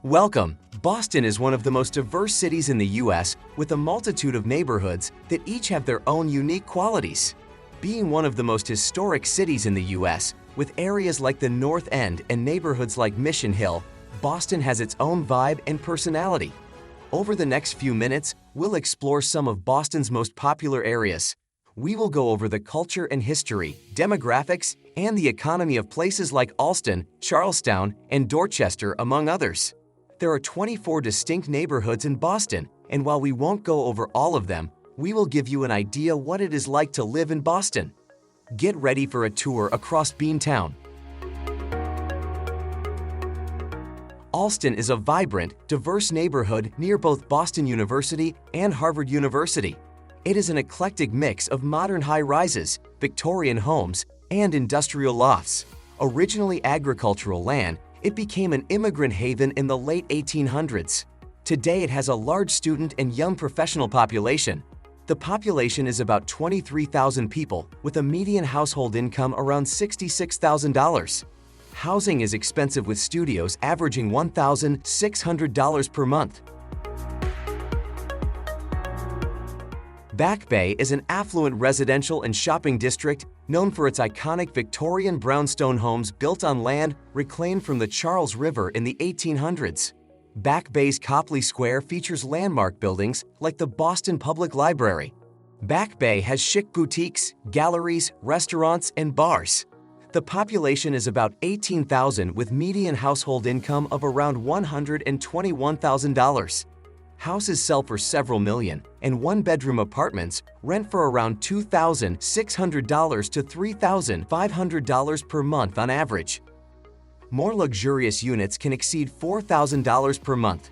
Welcome! Boston is one of the most diverse cities in the U.S. with a multitude of neighborhoods that each have their own unique qualities. Being one of the most historic cities in the U.S., with areas like the North End and neighborhoods like Mission Hill, Boston has its own vibe and personality. Over the next few minutes, we'll explore some of Boston's most popular areas. We will go over the culture and history, demographics, and the economy of places like Allston, Charlestown, and Dorchester, among others. There are 24 distinct neighborhoods in Boston, and while we won't go over all of them, we will give you an idea what it is like to live in Boston. Get ready for a tour across Beantown. Allston is a vibrant, diverse neighborhood near both Boston University and Harvard University. It is an eclectic mix of modern high-rises, Victorian homes, and industrial lofts. Originally agricultural land, it became an immigrant haven in the late 1800s. Today it has a large student and young professional population. The population is about 23,000 people with a median household income around $66,000. Housing is expensive with studios averaging $1,600 per month. Back Bay is an affluent residential and shopping district known for its iconic Victorian brownstone homes built on land reclaimed from the Charles River in the 1800s. Back Bay's Copley Square features landmark buildings like the Boston Public Library. Back Bay has chic boutiques, galleries, restaurants, and bars. The population is about 18,000 with median household income of around $121,000. Houses sell for several million, and one-bedroom apartments rent for around $2,600 to $3,500 per month on average. More luxurious units can exceed $4,000 per month.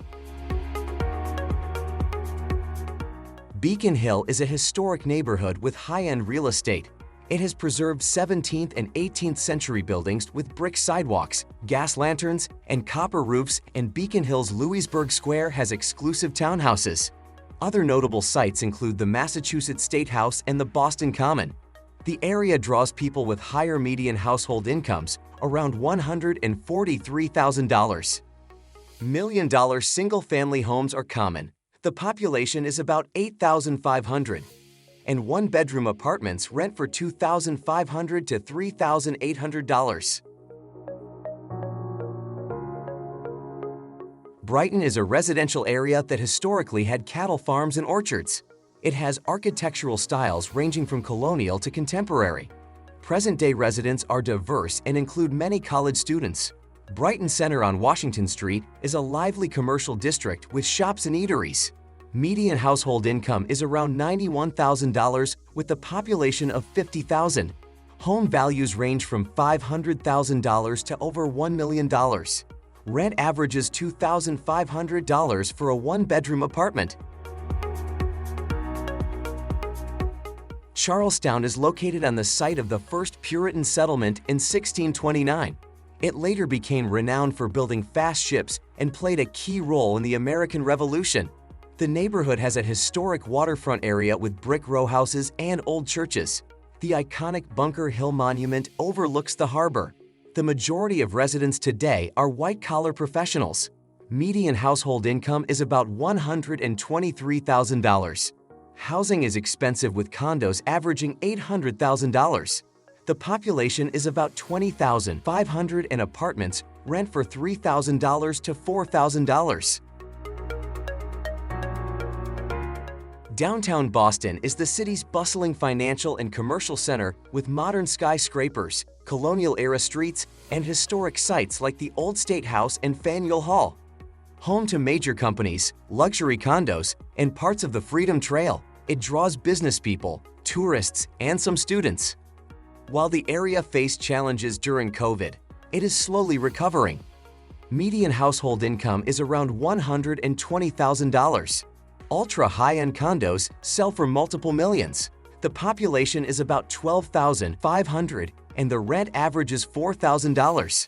Beacon Hill is a historic neighborhood with high-end real estate. It has preserved 17th and 18th century buildings with brick sidewalks, gas lanterns, and copper roofs, and Beacon Hill's Louisburg Square has exclusive townhouses. Other notable sites include the Massachusetts State House and the Boston Common. The area draws people with higher median household incomes, around $143,000. Million-dollar single-family homes are common. The population is about 8,500. And one-bedroom apartments rent for $2,500 to $3,800. Brighton is a residential area that historically had cattle farms and orchards. It has architectural styles ranging from colonial to contemporary. Present-day residents are diverse and include many college students. Brighton Center on Washington Street is a lively commercial district with shops and eateries. Median household income is around $91,000 with a population of 50,000. Home values range from $500,000 to over $1 million. Rent averages $2,500 for a one-bedroom apartment. Charlestown is located on the site of the first Puritan settlement in 1629. It later became renowned for building fast ships and played a key role in the American Revolution. The neighborhood has a historic waterfront area with brick row houses and old churches. The iconic Bunker Hill Monument overlooks the harbor. The majority of residents today are white-collar professionals. Median household income is about $123,000. Housing is expensive with condos averaging $800,000. The population is about 20,500 and apartments rent for $3,000 to $4,000. Downtown Boston is the city's bustling financial and commercial center with modern skyscrapers, colonial-era streets, and historic sites like the Old State House and Faneuil Hall. Home to major companies, luxury condos, and parts of the Freedom Trail, it draws business people, tourists, and some students. While the area faced challenges during COVID, it is slowly recovering. Median household income is around $120,000. Ultra-high-end condos sell for multiple millions. The population is about 12,500 and the rent averages $4,000.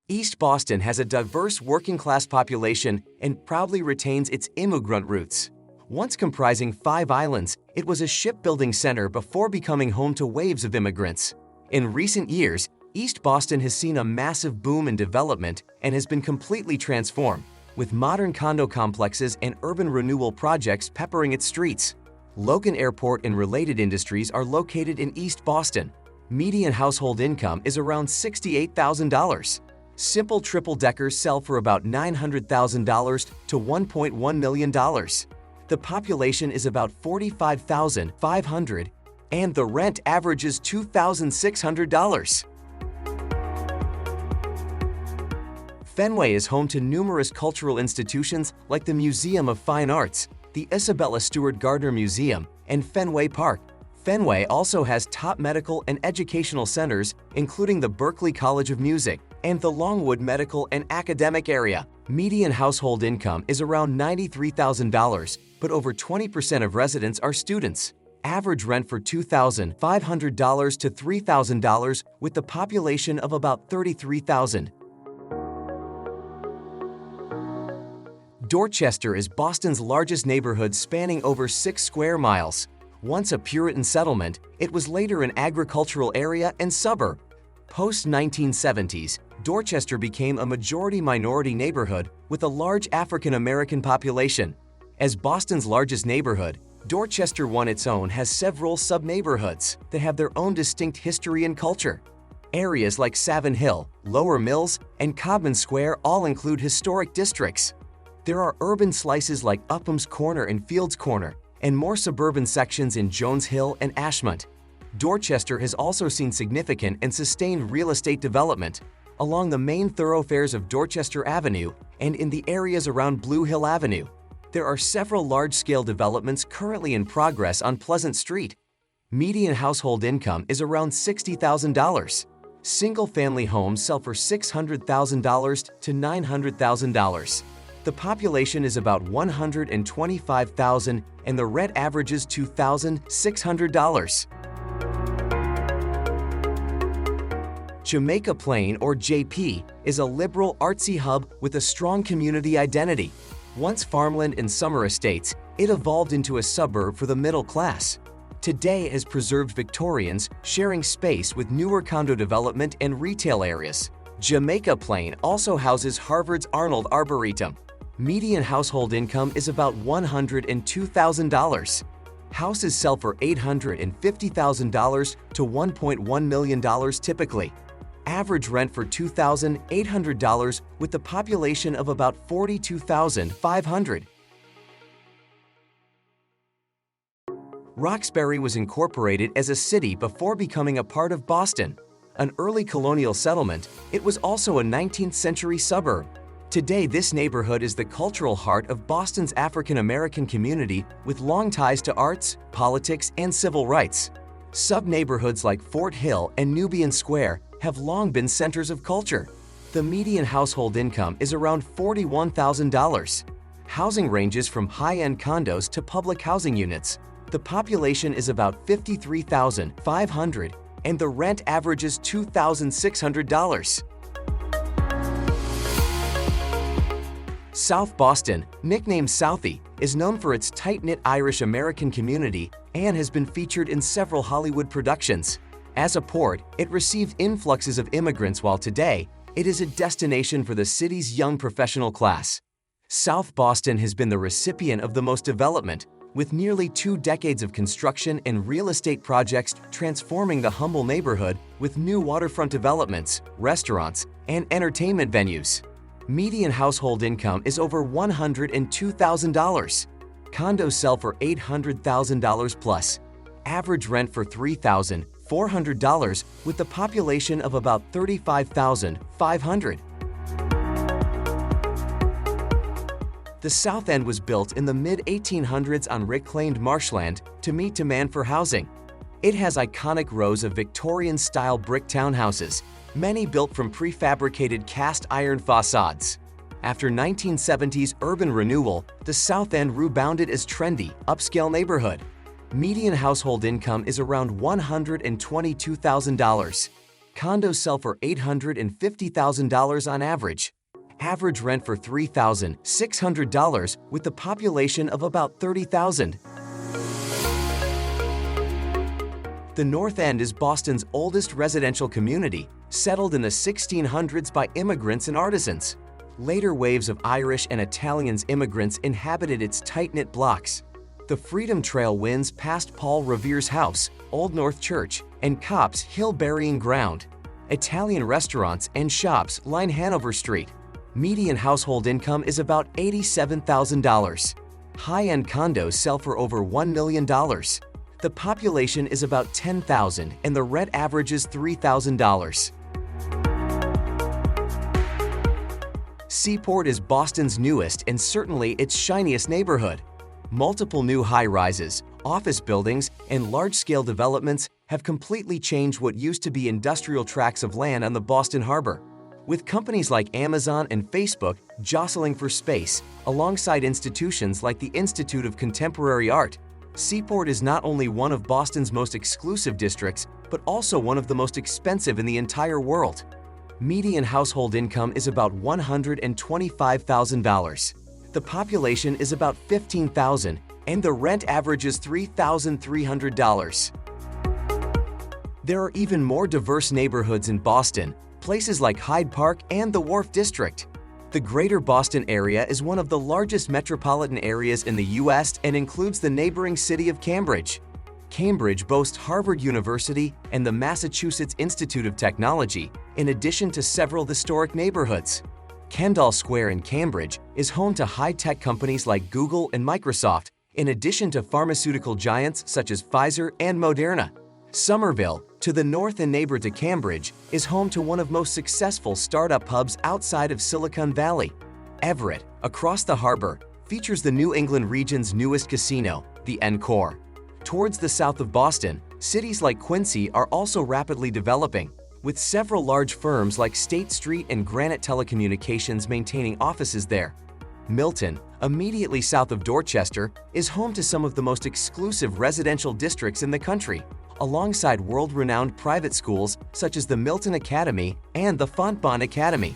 East Boston has a diverse working-class population and proudly retains its immigrant roots. Once comprising 5 islands, it was a shipbuilding center before becoming home to waves of immigrants. In recent years, East Boston has seen a massive boom in development and has been completely transformed, with modern condo complexes and urban renewal projects peppering its streets. Logan Airport and related industries are located in East Boston. Median household income is around $68,000. Simple triple-deckers sell for about $900,000 to $1.1 million. The population is about 45,500, and the rent averages $2,600. Fenway is home to numerous cultural institutions like the Museum of Fine Arts, the Isabella Stewart Gardner Museum, and Fenway Park. Fenway also has top medical and educational centers, including the Berklee College of Music and the Longwood Medical and Academic Area. Median household income is around $93,000, but over 20% of residents are students. Average rent for $2,500 to $3,000, with the population of about 33,000. Dorchester is Boston's largest neighborhood, spanning over 6 square miles. Once a Puritan settlement, it was later an agricultural area and suburb. Post-1970s, Dorchester became a majority-minority neighborhood with a large African American population. As Boston's largest neighborhood, Dorchester on its own has several sub-neighborhoods that have their own distinct history and culture. Areas like Savin Hill, Lower Mills, and Cobman Square all include historic districts. There are urban slices like Upham's Corner and Fields Corner, and more suburban sections in Jones Hill and Ashmont. Dorchester has also seen significant and sustained real estate development along the main thoroughfares of Dorchester Avenue and in the areas around Blue Hill Avenue. There are several large-scale developments currently in progress on Pleasant Street. Median household income is around $60,000. Single-family homes sell for $600,000 to $900,000. The population is about 125,000 and the rent averages $2,600. Jamaica Plain, or JP, is a liberal, artsy hub with a strong community identity. Once farmland and summer estates, it evolved into a suburb for the middle class. Today it has preserved Victorians, sharing space with newer condo development and retail areas. Jamaica Plain also houses Harvard's Arnold Arboretum. Median household income is about $102,000. Houses sell for $850,000 to $1.1 million typically. Average rent for $2,800, with the population of about 42,500. Roxbury was incorporated as a city before becoming a part of Boston. An early colonial settlement, it was also a 19th-century suburb. Today, this neighborhood is the cultural heart of Boston's African American community, with long ties to arts, politics, and civil rights. Sub-neighborhoods like Fort Hill and Nubian Square have long been centers of culture. The median household income is around $41,000. Housing ranges from high-end condos to public housing units. The population is about 53,500, and the rent averages $2,600. South Boston, nicknamed Southie, is known for its tight-knit Irish-American community and has been featured in several Hollywood productions. As a port, it received influxes of immigrants, while today, it is a destination for the city's young professional class. South Boston has been the recipient of the most development, with nearly 2 decades of construction and real estate projects transforming the humble neighborhood with new waterfront developments, restaurants, and entertainment venues. Median household income is over $102,000. Condos sell for $800,000 plus. Average rent for $3,400, with the population of about 35,500. The South End was built in the mid-1800s on reclaimed marshland to meet demand for housing. It has iconic rows of Victorian-style brick townhouses, many built from prefabricated cast iron facades. After 1970s urban renewal, the South End rebounded as trendy, upscale neighborhood. Median household income is around $122,000. Condos sell for $850,000 on average. Average rent for $3,600, with the population of about 30,000. The North End is Boston's oldest residential community, settled in the 1600s by immigrants and artisans. Later waves of Irish and Italian immigrants inhabited its tight-knit blocks. The Freedom Trail winds past Paul Revere's house, Old North Church, and Copp's Hill Burying Ground. Italian restaurants and shops line Hanover Street. Median household income is about $87,000. High-end condos sell for over $1 million. The population is about 10,000 and the rent averages $3,000. Seaport is Boston's newest and certainly its shiniest neighborhood. Multiple new high-rises, office buildings, and large-scale developments have completely changed what used to be industrial tracts of land on the Boston Harbor. With companies like Amazon and Facebook jostling for space, alongside institutions like the Institute of Contemporary Art, Seaport is not only one of Boston's most exclusive districts, but also one of the most expensive in the entire world. Median household income is about $125,000. The population is about 15,000, and the rent averages $3,300. There are even more diverse neighborhoods in Boston, places like Hyde Park and the Wharf District. The Greater Boston area is one of the largest metropolitan areas in the U.S. and includes the neighboring city of Cambridge. Cambridge boasts Harvard University and the Massachusetts Institute of Technology, in addition to several historic neighborhoods. Kendall Square in Cambridge is home to high-tech companies like Google and Microsoft, in addition to pharmaceutical giants such as Pfizer and Moderna. Somerville, to the north and neighbor to Cambridge, is home to one of the most successful startup hubs outside of Silicon Valley. Everett, across the harbor, features the New England region's newest casino, the Encore. Towards the south of Boston, cities like Quincy are also rapidly developing, with several large firms like State Street and Granite Telecommunications maintaining offices there. Milton, immediately south of Dorchester, is home to some of the most exclusive residential districts in the country, alongside world-renowned private schools such as the Milton Academy and the Fontbonne Academy.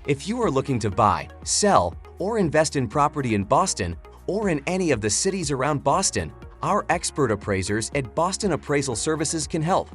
If you are looking to buy, sell, or invest in property in Boston or in any of the cities around Boston, our expert appraisers at Boston Appraisal Services can help.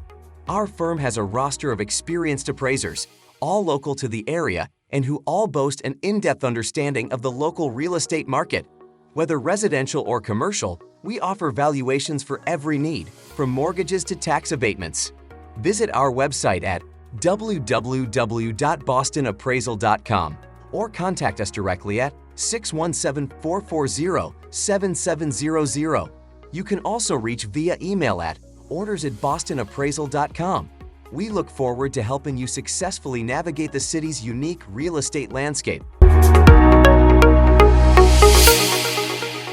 Our firm has a roster of experienced appraisers, all local to the area and who all boast an in-depth understanding of the local real estate market. Whether residential or commercial, we offer valuations for every need, from mortgages to tax abatements. Visit our website at www.bostonappraisal.com or contact us directly at 617-440-7700. You can also reach via email at orders@bostonappraisal.com. We look forward to helping you successfully navigate the city's unique real estate landscape.